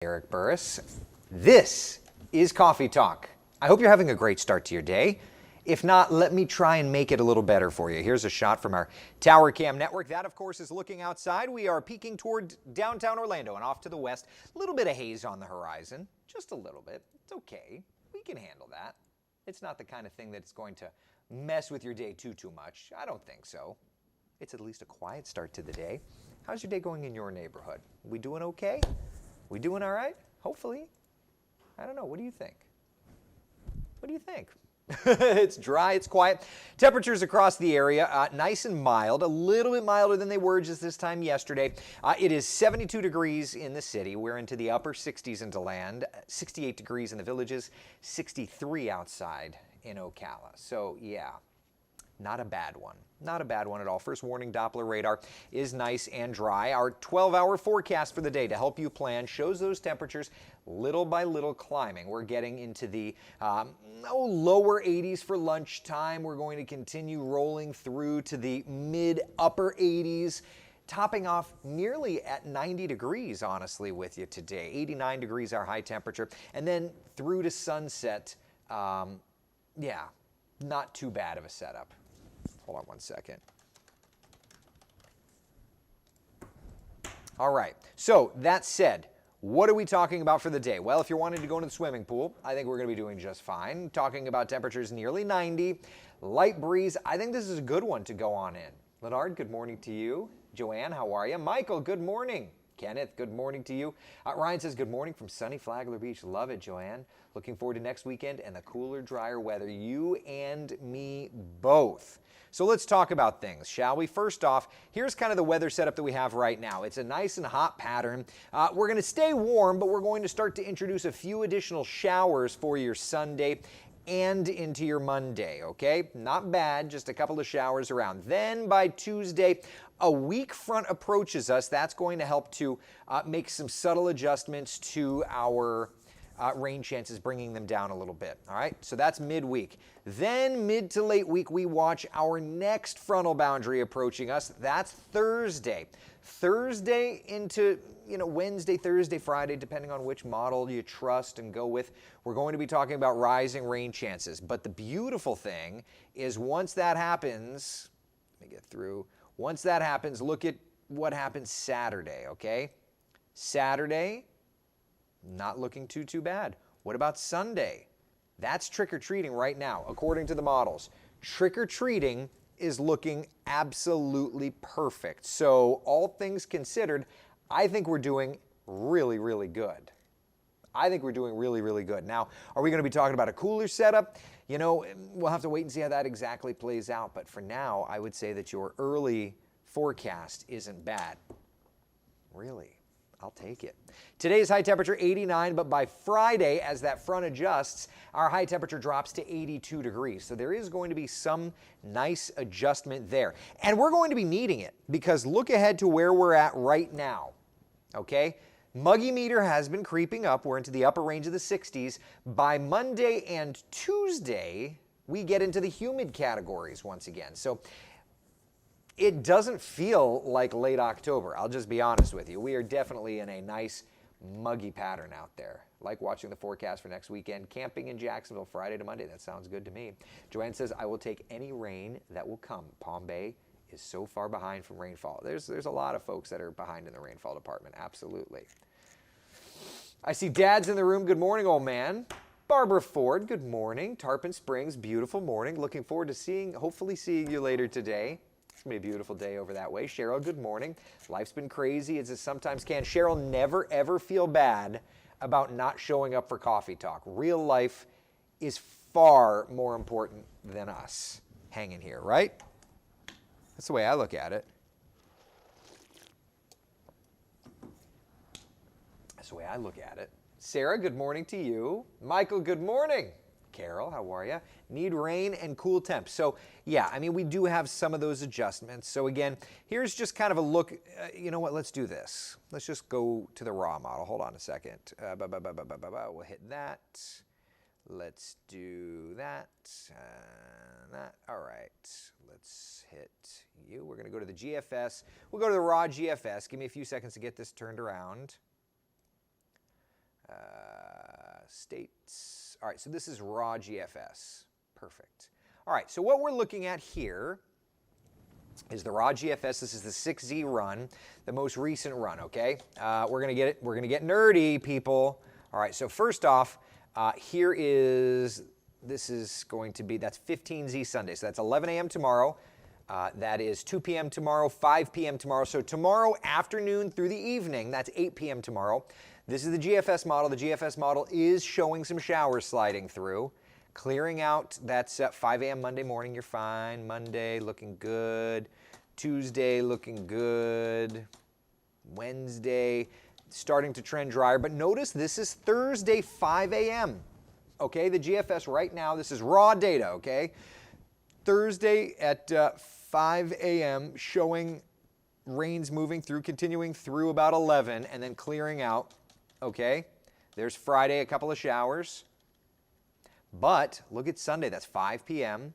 Eric Burris. This is Coffee Talk. I hope you're having a great start to your day. If not, let me try and make it a little better for you. Here's a shot from our Tower Cam network. That, of course, is looking outside. We are peeking toward downtown Orlando and off to the west. A little bit of haze on the horizon, just a little bit. It's okay. We can handle that. It's not the kind of thing that's going to mess with your day too much. I don't think so. It's at least a quiet start to the day. How's your day going in your neighborhood? We doing okay? We doing all right? Hopefully. I don't know. What do you think? What do you think? It's dry, it's quiet. Temperatures across the area, nice and mild, a little bit milder than they were just this time yesterday. It is 72 degrees in the city. We're into the upper 60s into land, 68 degrees in the villages, 63 outside in Ocala. So yeah, not a bad one. Not a bad one at all. First warning Doppler radar is nice and dry. Our 12-hour forecast for the day to help you plan shows those temperatures little by little climbing. We're getting into the lower 80s for lunchtime. We're going to continue rolling through to the mid-upper 80s, topping off nearly at 90 degrees, honestly, with you today. 89 degrees our high temperature. And then through to sunset, yeah, not too bad of a setup. Hold on one second. All right, so that said, what are we talking about for the day? Well, if you're wanting to go into the swimming pool, I think we're going to be doing just fine. Talking about temperatures nearly 90, light breeze. I think this is a good one to go on in. Leonard, good morning to you. Joanne, how are you? Michael, good morning. Kenneth, good morning to you. Ryan says good morning from sunny Flagler Beach. Love it, Joanne. Looking forward to next weekend and the cooler, drier weather. You and me both. So let's talk about things, shall we? First off, here's kind of the weather setup that we have right now. It's a nice and hot pattern. We're going to stay warm, but we're going to start to introduce a few additional showers for your Sunday and into your Monday, okay? Not bad, just a couple of showers around. Then by Tuesday, a weak front approaches us. That's going to help to make some subtle adjustments to our rain chances, bringing them down a little bit, all right? So that's midweek. Then mid to late week, we watch our next frontal boundary approaching us. That's Thursday. Thursday into, Wednesday, Thursday, Friday, depending on which model you trust and go with, we're going to be talking about rising rain chances. But the beautiful thing is once that happens, let me get through. Once that happens, look at what happens Saturday, okay? Saturday, not looking too bad. What about Sunday? That's trick-or-treating right now, according to the models. Trick-or-treating is looking absolutely perfect. So all things considered, I think we're doing really, really good. I think we're doing really, really good. Now, are we going to be talking about a cooler setup? We'll have to wait and see how that exactly plays out. But for now, I would say that your early forecast isn't bad. Really? I'll take it. Today's high temperature 89, but by Friday, as that front adjusts, our high temperature drops to 82 degrees. So there is going to be some nice adjustment there. And we're going to be needing it because look ahead to where we're at right now, okay? Muggy meter has been creeping up. We're into the upper range of the 60s. By Monday and Tuesday, we get into the humid categories once again. So it doesn't feel like late October. I'll just be honest with you. We are definitely in a nice muggy pattern out there. Like watching the forecast for next weekend. Camping in Jacksonville Friday to Monday. That sounds good to me. Joanne says, I will take any rain that will come. Palm Bay is so far behind from rainfall. There's a lot of folks that are behind in the rainfall department. Absolutely. I see Dad's in the room. Good morning, old man. Barbara Ford, good morning. Tarpon Springs, beautiful morning. Looking forward to hopefully seeing you later today. It's going to be a beautiful day over that way. Cheryl, good morning. Life's been crazy as it sometimes can. Cheryl, never ever feel bad about not showing up for Coffee Talk. Real life is far more important than us hanging here, right? That's the way I look at it. That's the way I look at it. Sarah, good morning to you. Michael, good morning. Carol, how are you? Need rain and cool temps. So yeah, we do have some of those adjustments. So again, here's just kind of a look. You know what? Let's do this. Let's just go to the raw model. Hold on a second. We'll hit that. Let's do that. That. All right. Let's hit you. We're going to go to the GFS. We'll go to the raw GFS. Give me a few seconds to get this turned around. states. All right, so this is raw GFS. Perfect. All right, so what we're looking at here is the raw GFS. This is the 6Z run, the most recent run, okay? We're gonna get nerdy, people. All right, so first off, here is, this is going to be, that's 15Z Sunday. So that's 11 a.m. tomorrow. That is 2 p.m. tomorrow, 5 p.m. tomorrow. So tomorrow afternoon through the evening, that's 8 p.m. tomorrow. This is the GFS model. The GFS model is showing some showers sliding through. Clearing out, that's at 5 a.m. Monday morning, you're fine. Monday, looking good. Tuesday, looking good. Wednesday, starting to trend drier. But notice this is Thursday, 5 a.m. Okay, the GFS right now, this is raw data, okay? Thursday at 5 a.m. showing rains moving through, continuing through about 11, and then clearing out, okay? There's Friday, a couple of showers. But look at Sunday, that's 5 p.m.,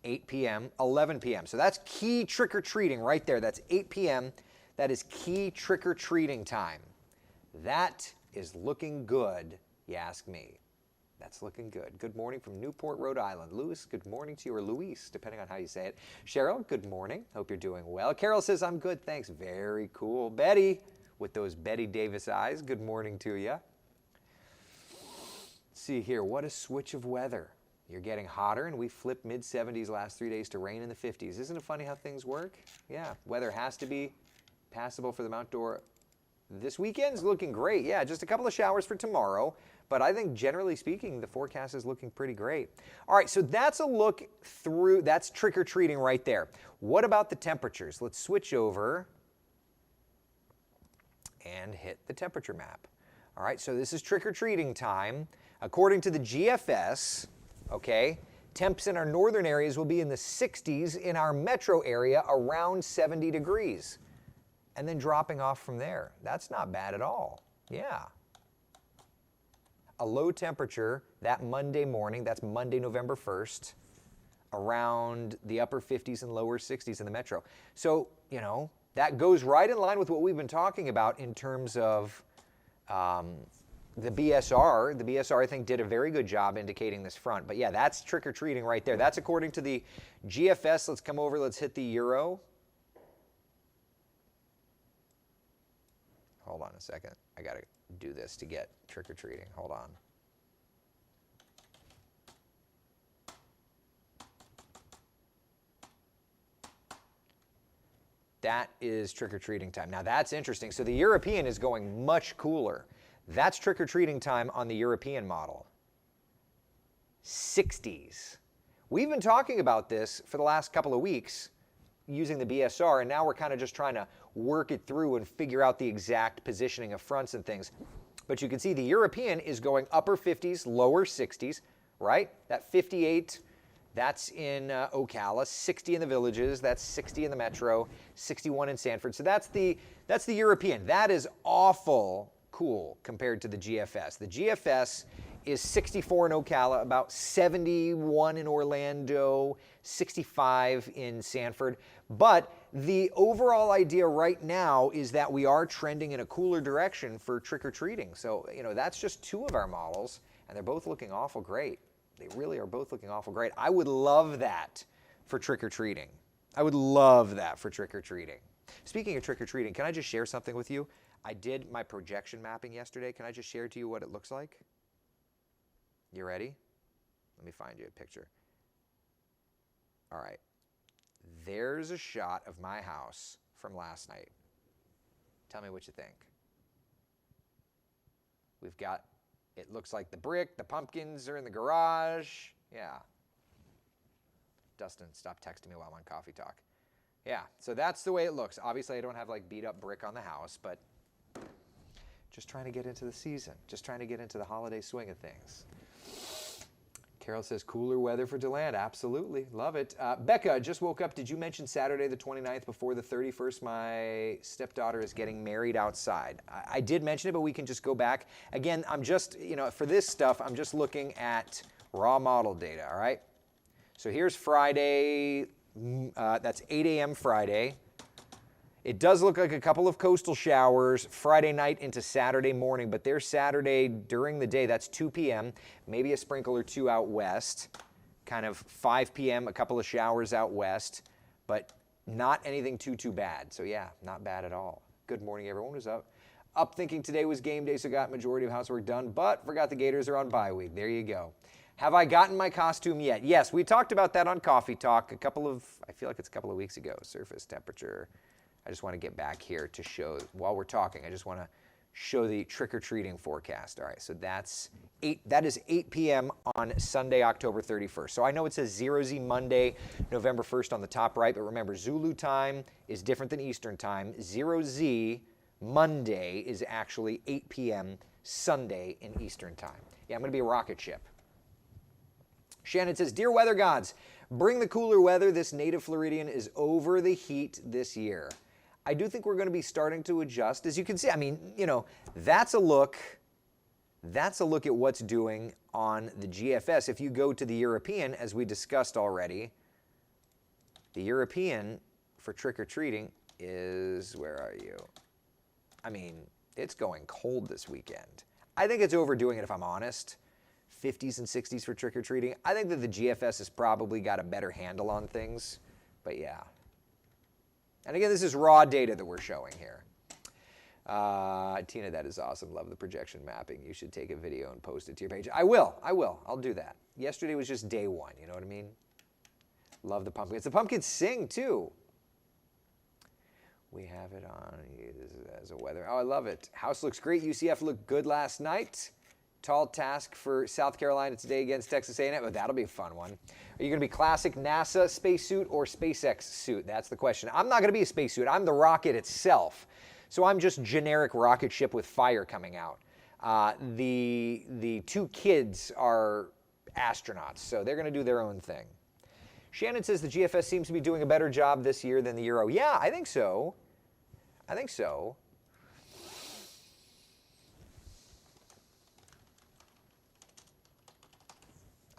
8 p.m., 11 p.m. So that's key trick-or-treating right there. That's 8 p.m. That is key trick-or-treating time. That is looking good, you ask me. That's looking good. Good morning from Newport, Rhode Island. Louis, good morning to you, or Luis, depending on how you say it. Cheryl, good morning. Hope you're doing well. Carol says, I'm good, thanks. Very cool. Betty, with those Betty Davis eyes, good morning to you. See here, what a switch of weather. You're getting hotter, and we flipped mid-70s last 3 days to rain in the 50s. Isn't it funny how things work? Yeah, weather has to be passable for the outdoor. This weekend's looking great. Yeah, just a couple of showers for tomorrow, but I think generally speaking, the forecast is looking pretty great. All right, so that's a look through, that's trick-or-treating right there. What about the temperatures? Let's switch over and hit the temperature map. All right, so this is trick-or-treating time. According to the GFS, okay, temps in our northern areas will be in the 60s, in our metro area around 70 degrees, and then dropping off from there. That's not bad at all, yeah. A low temperature that Monday morning, that's Monday, November 1st, around the upper 50s and lower 60s in the metro. So, you know, that goes right in line with what we've been talking about in terms of the BSR. The BSR, I think, did a very good job indicating this front. But yeah, that's trick-or-treating right there. That's according to the GFS. Let's come over, let's hit the Euro. Hold on a second. I got to do this to get trick-or-treating. Hold on. That is trick-or-treating time. Now that's interesting. So the European is going much cooler. That's trick-or-treating time on the European model. 60s. We've been talking about this for the last couple of weeks using the BSR, and now we're kind of just trying to work it through and figure out the exact positioning of fronts and things. But you can see the European is going upper 50s, lower 60s, right? That 58, that's in Ocala, 60 in the villages, that's 60 in the metro, 61 in Sanford. So that's the European. That is awful cool compared to the GFS. The GFS is 64 in Ocala, about 71 in Orlando, 65 in Sanford. But the overall idea right now is that we are trending in a cooler direction for trick-or-treating. So, you know, that's just two of our models, and they're both looking awful great. They really are both looking awful great. I would love that for trick-or-treating. I would love that for trick-or-treating. Speaking of trick-or-treating, can I just share something with you? I did my projection mapping yesterday. Can I just share to you what it looks like? You ready? Let me find you a picture. All right. There's a shot of my house from last night. Tell me what you think. We've got, it looks like the brick, the pumpkins are in the garage. Yeah. Dustin, stop texting me while I'm on Coffee Talk. Yeah, so that's the way it looks. Obviously, I don't have like beat up brick on the house, but just trying to get into the season, just trying to get into the holiday swing of things. Carol says, cooler weather for DeLand. Absolutely. Love it. Becca, just woke up. Did you mention Saturday the 29th before the 31st? My stepdaughter is getting married outside. I did mention it, but we can just go back. Again, I'm just, you know, for this stuff, I'm just looking at raw model data, all right? So here's Friday. That's 8 a.m. Friday. It does look like a couple of coastal showers Friday night into Saturday morning, but they're Saturday during the day. That's 2 p.m., maybe a sprinkle or two out west. Kind of 5 p.m., a couple of showers out west, but not anything too bad. So yeah, not bad at all. Good morning, everyone. Who's up? Up thinking today was game day, so got majority of housework done, but forgot the Gators are on bye week. There you go. Have I gotten my costume yet? Yes, we talked about that on Coffee Talk I feel like it's a couple of weeks ago. Surface temperature. I just want to get back here to show, while we're talking, I just want to show the trick-or-treating forecast. All right, so that is 8 p.m. on Sunday, October 31st. So I know it says 0Z Monday, November 1st on the top right, but remember, Zulu time is different than Eastern time. 0Z Monday is actually 8 p.m. Sunday in Eastern time. Yeah, I'm going to be a rocket ship. Shannon says, Dear weather gods, bring the cooler weather. This native Floridian is over the heat this year. I do think we're going to be starting to adjust. As you can see, I mean, you know, that's a look at what's doing on the GFS. If you go to the European, as we discussed already, the European for trick-or-treating is, where are you? I mean, it's going cold this weekend. I think it's overdoing it, if I'm honest. 50s and 60s for trick-or-treating. I think that the GFS has probably got a better handle on things, but yeah. And again, this is raw data that we're showing here. Tina, that is awesome. Love the projection mapping. You should take a video and post it to your page. I will. I'll do that. Yesterday was just day one, you know what I mean? Love the pumpkins. The pumpkins sing, too. We have it on as a weather. Oh, I love it. House looks great. UCF looked good last night. Tall task for South Carolina today against Texas A&M. But that'll be a fun one. Are you going to be classic NASA spacesuit or SpaceX suit? That's the question. I'm not going to be a spacesuit. I'm the rocket itself. So I'm just generic rocket ship with fire coming out. The two kids are astronauts, so they're going to do their own thing. Shannon says the GFS seems to be doing a better job this year than the Euro. Yeah, I think so.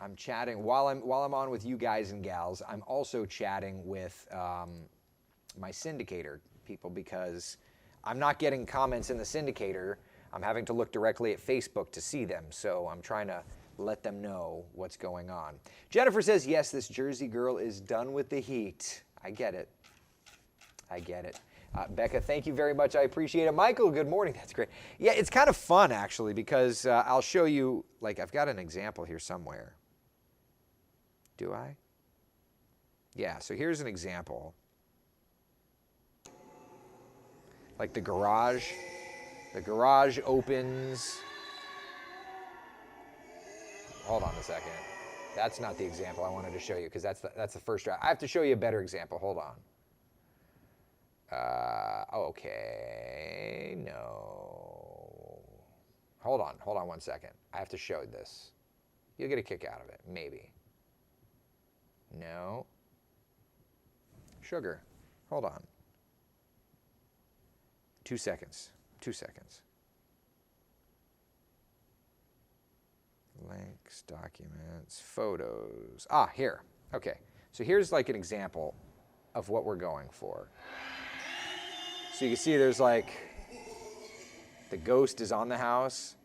I'm chatting while I'm on with you guys and gals. I'm also chatting with my syndicator people because I'm not getting comments in the syndicator. I'm having to look directly at Facebook to see them. So I'm trying to let them know what's going on. Jennifer says, yes, this Jersey girl is done with the heat. I get it. Becca, thank you very much. I appreciate it. Michael, good morning. That's great. Yeah, it's kind of fun, actually, because I'll show you, like, I've got an example here somewhere. Do I? Yeah, so here's an example. Like the garage. The garage opens. Hold on a second. That's not the example I wanted to show you because that's the first try. I have to show you a better example. Hold on. Okay. No. Hold on 1 second. I have to show this. You'll get a kick out of it, maybe. No. Sugar. Hold on. 2 seconds. Links, documents, photos. Here. Okay. So here's like an example of what we're going for. So you can see there's like, the ghost is on the house.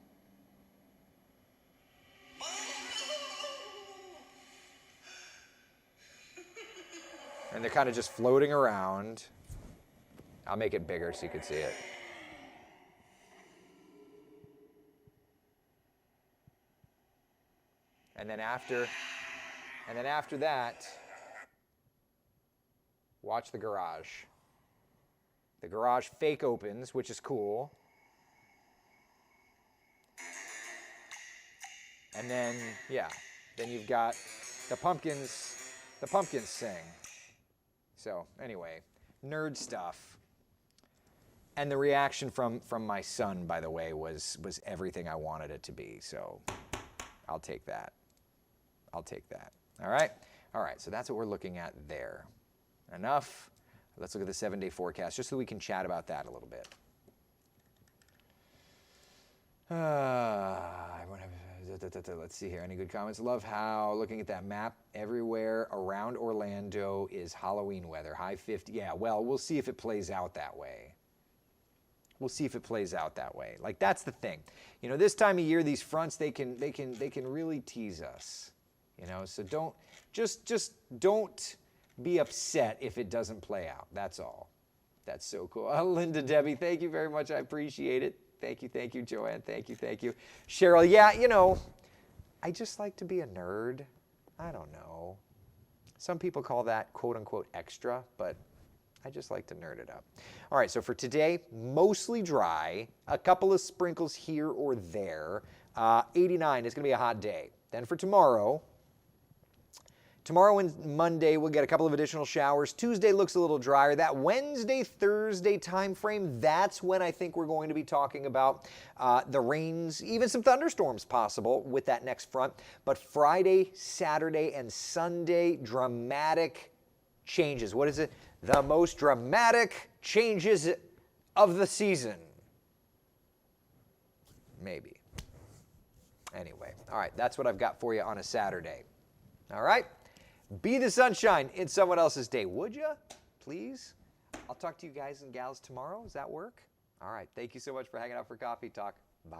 And they're kind of just floating around. I'll make it bigger so you can see it. And then after that, watch the garage. The garage fake opens, which is cool. And then, then you've got the pumpkins sing. So anyway, nerd stuff. And the reaction from my son, by the way, was everything I wanted it to be. So I'll take that. All right, so that's what we're looking at there. Enough. Let's look at the 7-day forecast just so we can chat about that a little bit. Let's see here. Any good comments? Love how, looking at that map, everywhere around Orlando is Halloween weather. High 50. Yeah, well, we'll see if it plays out that way. We'll see if it plays out that way. Like, that's the thing. You know, this time of year, these fronts, they can really tease us. You know, so just don't be upset if it doesn't play out. That's all. That's so cool. Linda, Debbie, thank you very much. I appreciate it. Thank you, Joanne. Thank you. Cheryl, yeah, you know, I just like to be a nerd. I don't know. Some people call that quote-unquote extra, but I just like to nerd it up. All right, so for today, mostly dry, a couple of sprinkles here or there. 89 is going to be a hot day. Then for tomorrow and Monday, we'll get a couple of additional showers. Tuesday looks a little drier. That Wednesday, Thursday time frame, that's when I think we're going to be talking about the rains, even some thunderstorms possible with that next front. But Friday, Saturday, and Sunday, dramatic changes. What is it? The most dramatic changes of the season. Maybe. Anyway, all right, that's what I've got for you on a Saturday. All right? Be the sunshine in someone else's day, would you? Please? I'll talk to you guys and gals tomorrow. Does that work? All right. Thank you so much for hanging out for Coffee Talk. Bye.